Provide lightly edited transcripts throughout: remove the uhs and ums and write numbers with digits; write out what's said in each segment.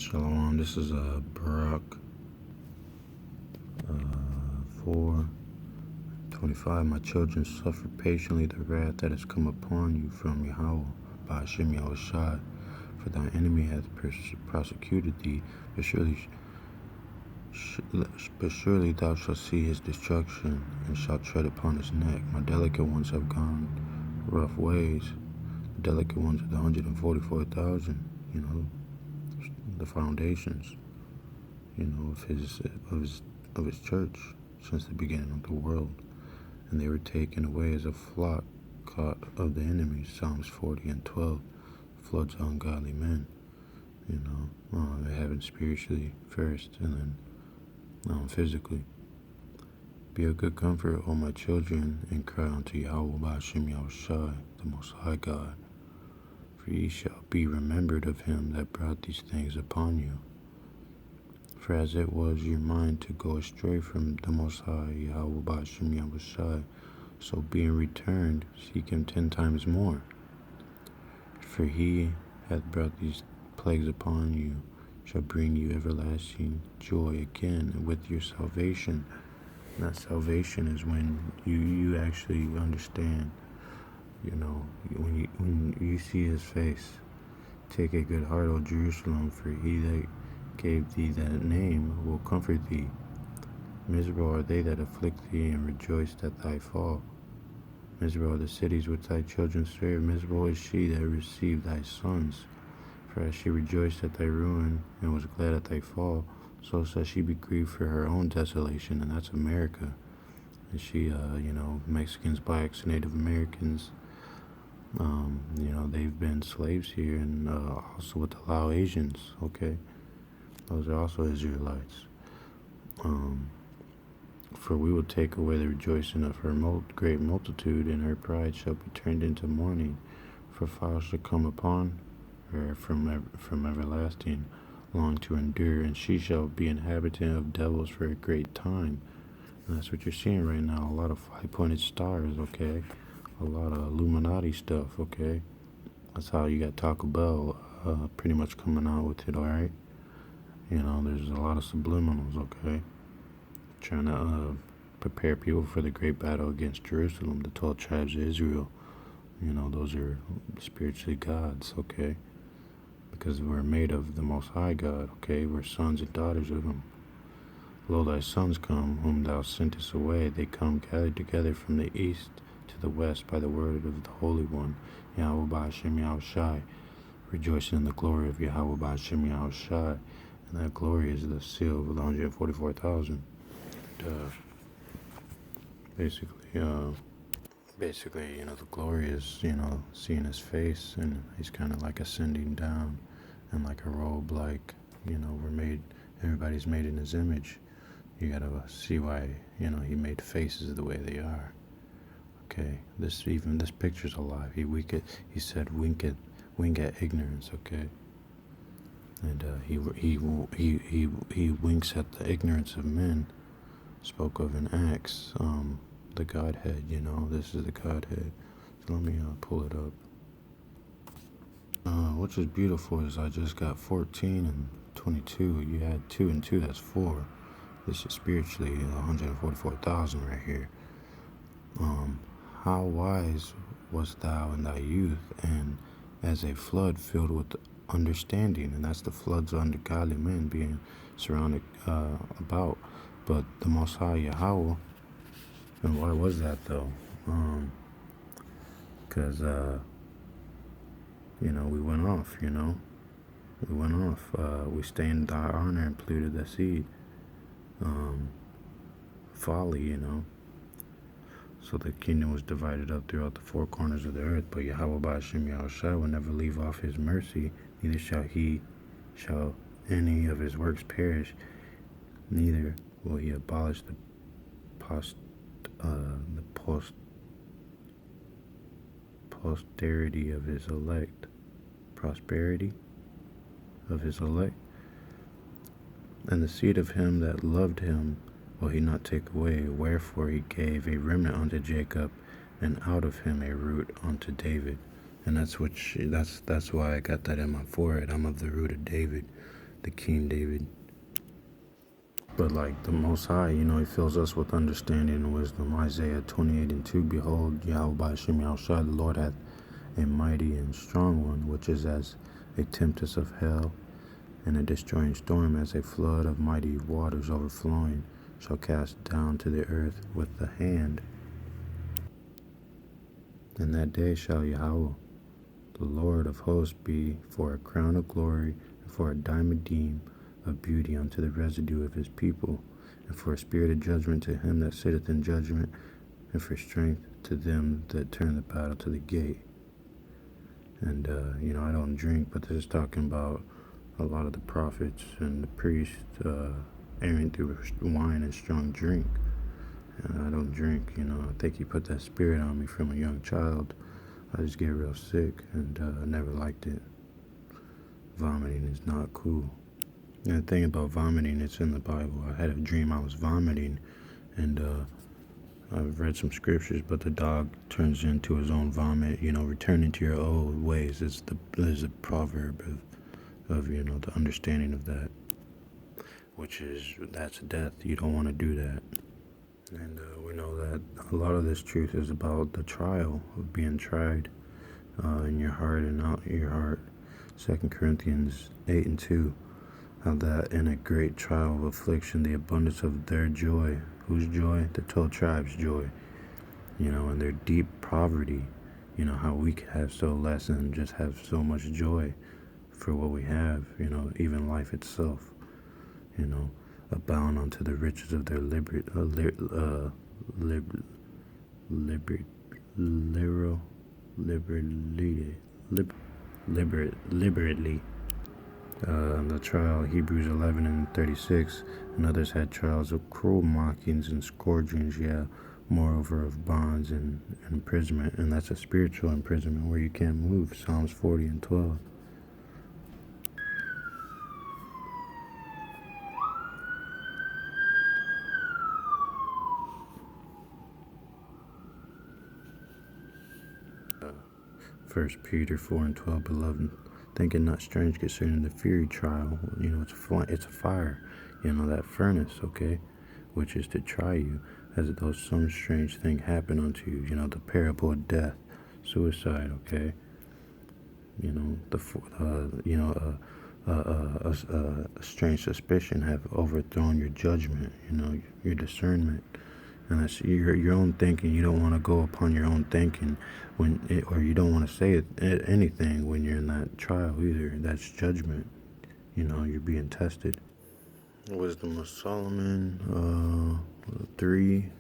Shalom, this is Barak 4:25. My children, suffer patiently the wrath that has come upon you from YAHAWAH by Hashem Yahushai. For thy enemy hath prosecuted thee, but surely thou shalt see his destruction, and shalt tread upon his neck. My delicate ones have gone rough ways. The delicate ones are the 144,000, the foundations, of his church since the beginning of the world. And they were taken away as a flock caught of the enemy. Psalms 40:12. Floods ungodly men. They have it spiritually first, and then physically. Be of good comfort, O my children, and cry unto Yahweh by Hashem Yahushai, the Most High God. For ye shall be remembered of him that brought these things upon you. For as it was your mind to go astray from the Most High, Yahweh by Hashem Yahushai, so being returned, seek him 10 times more. For he hath brought these plagues upon you, shall bring you everlasting joy again with your salvation. And that salvation is when you actually understand, when you see his face. Take a good heart, O Jerusalem, for he that gave thee that name will comfort thee. Miserable are they that afflict thee, and rejoice at thy fall. Miserable are the cities which thy children serve. Miserable is she that received thy sons. For as she rejoiced at thy ruin, and was glad at thy fall, so shall she be grieved for her own desolation, and that's America. And she, Mexicans, blacks, Native Americans, they've been slaves here, and also with the Lao Asians, okay? Those are also Israelites. For we will take away the rejoicing of her great multitude, and her pride shall be turned into mourning. For fire shall come upon her from everlasting, long to endure, and she shall be inhabitant of devils for a great time. And that's what you're seeing right now. A lot of 5-pointed stars, okay? A lot of Illuminati stuff, okay? That's how you got Taco Bell pretty much coming out with it, alright? There's a lot of subliminals, okay? Trying to prepare people for the great battle against Jerusalem, the 12 tribes of Israel. Those are spiritually gods, okay? Because we're made of the Most High God, okay? We're sons and daughters of him. Lo, thy sons come, whom thou sentest away. They come gathered together from the east to the west by the word of the Holy One, Yahweh by Hashem Yahushai, rejoicing in the glory of Yahweh by Hashem Yahushai. And that glory is the seal of the 144,000. Basically, the glory is, seeing his face, and he's kind of like ascending down, and like a robe, like, everybody's made in his image. You gotta see why, he made faces the way they are. Okay, this picture's alive. He said, wink at ignorance, okay? And he winks at the ignorance of men, spoke of in Acts, the Godhead, this is the Godhead. So let me pull it up. Which is beautiful is I just got 14 and 22. You had 2 and 2, that's 4. This is spiritually 144,000 right here. How wise wast thou in thy youth, and as a flood filled with understanding. And that's the floods under godly men being surrounded about. But the Most High Yahweh, and why was that though? Because we went off, we went off. We stained thy honor and polluted the seed. Folly, So the kingdom was divided up throughout the 4 corners of the earth. But Yahweh by Hashem Yahushai will never leave off his mercy, neither shall any of his works perish, neither will he abolish the posterity of his elect. Prosperity of his elect. And the seed of him that loved him will he not take away. Wherefore he gave a remnant unto Jacob, and out of him a root unto David. And that's why I got that in my forehead. I'm of the root of David. the King David. But like the Most High, he fills us with understanding and wisdom. Isaiah 28:2, Behold, YAHAWAH Shem Yahushua, the Lord hath a mighty and strong one, which is as a tempest of hell, and a destroying storm, as a flood of mighty waters overflowing, shall cast down to the earth with the hand. In that day shall YAHAWAH, the Lord of hosts, be for a crown of glory, and for a diadem of beauty unto the residue of his people, and for a spirit of judgment to him that sitteth in judgment, and for strength to them that turn the battle to the gate. And, I don't drink, but this is talking about a lot of the prophets and the priests erring through wine and strong drink. And I don't drink, I think he put that spirit on me from a young child. I just get real sick, and I never liked it. Vomiting is not cool. And the thing about vomiting, it's in the Bible. I had a dream I was vomiting, and I've read some scriptures, but the dog turns into his own vomit. Return into your old ways. There's a proverb of the understanding of that, which is that's death. You don't want to do that. And we know that a lot of this truth is about the trial of being tried in your heart and out your heart. 2 Corinthians 8:2. How that in a great trial of affliction, the abundance of their joy, whose joy? The 12 tribes' joy, in their deep poverty, how we can have so less and just have so much joy for what we have, even life itself, abound unto the riches of their liberty, liberally. The trial, Hebrews 11:36, and others had trials of cruel mockings and scourgings, moreover of bonds and imprisonment, and that's a spiritual imprisonment where you can't move, Psalms 40:12. First Peter 4:12, beloved, think it not strange concerning the fiery trial. It's a fire, that furnace, okay, which is to try you, as though some strange thing happened unto you. The parable of death, suicide, okay. A strange suspicion have overthrown your judgment, your discernment. And that's your own thinking. You don't want to go upon your own thinking or you don't want to say anything when you're in that trial either. That's judgment. You're being tested. Wisdom of Solomon 3.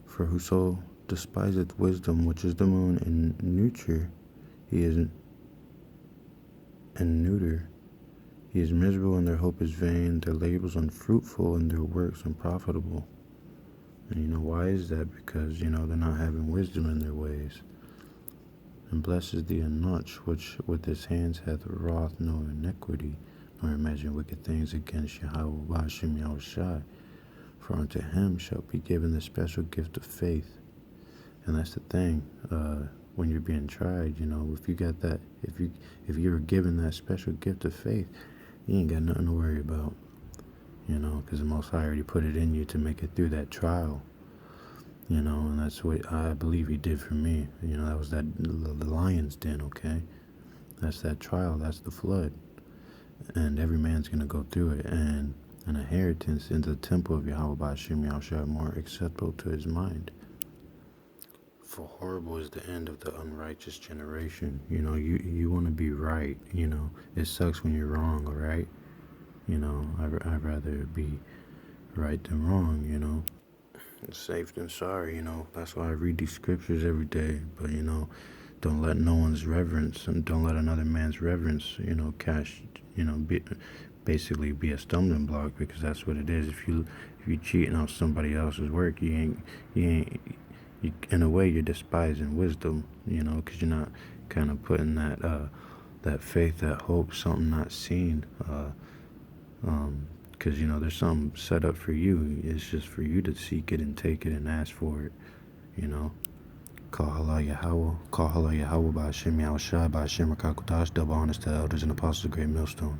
For whoso despiseth wisdom, which is the moon, and neuter, he is miserable, and their hope is vain. Their labors unfruitful, and their works unprofitable. And why is that? Because, they're not having wisdom in their ways. And blessed is the unnotch, which with his hands hath wrought no iniquity, nor imagine wicked things against YAHAWAH Shem Yahushua. For unto him shall be given the special gift of faith. And that's the thing, when you're being tried, if you got that, if you were given that special gift of faith, you ain't got nothing to worry about. Because the Most High already put it in you to make it through that trial, and that's what I believe he did for me. That was the lion's den, okay? That's that trial, that's the flood, and every man's going to go through it, and an inheritance into the temple of YAHAWAH Shem Yahushua more acceptable to his mind. For horrible is the end of the unrighteous generation. You want to be right, it sucks when you're wrong, all right? I'd rather be right than wrong, It's safe than sorry, That's why I read these scriptures every day. But, don't let no one's reverence and don't let another man's reverence, basically be a stumbling block, because that's what it is. If you cheating on somebody else's work, you in a way you're despising wisdom, because you're not kind of putting that faith, that hope, something not seen, because there's something set up for you. It's just for you to seek it and take it and ask for it. Call Hala YAHAWAH by Hashem Yahushua, by Hashem Rakakudash, double honors to the elders and apostles of Great Millstone.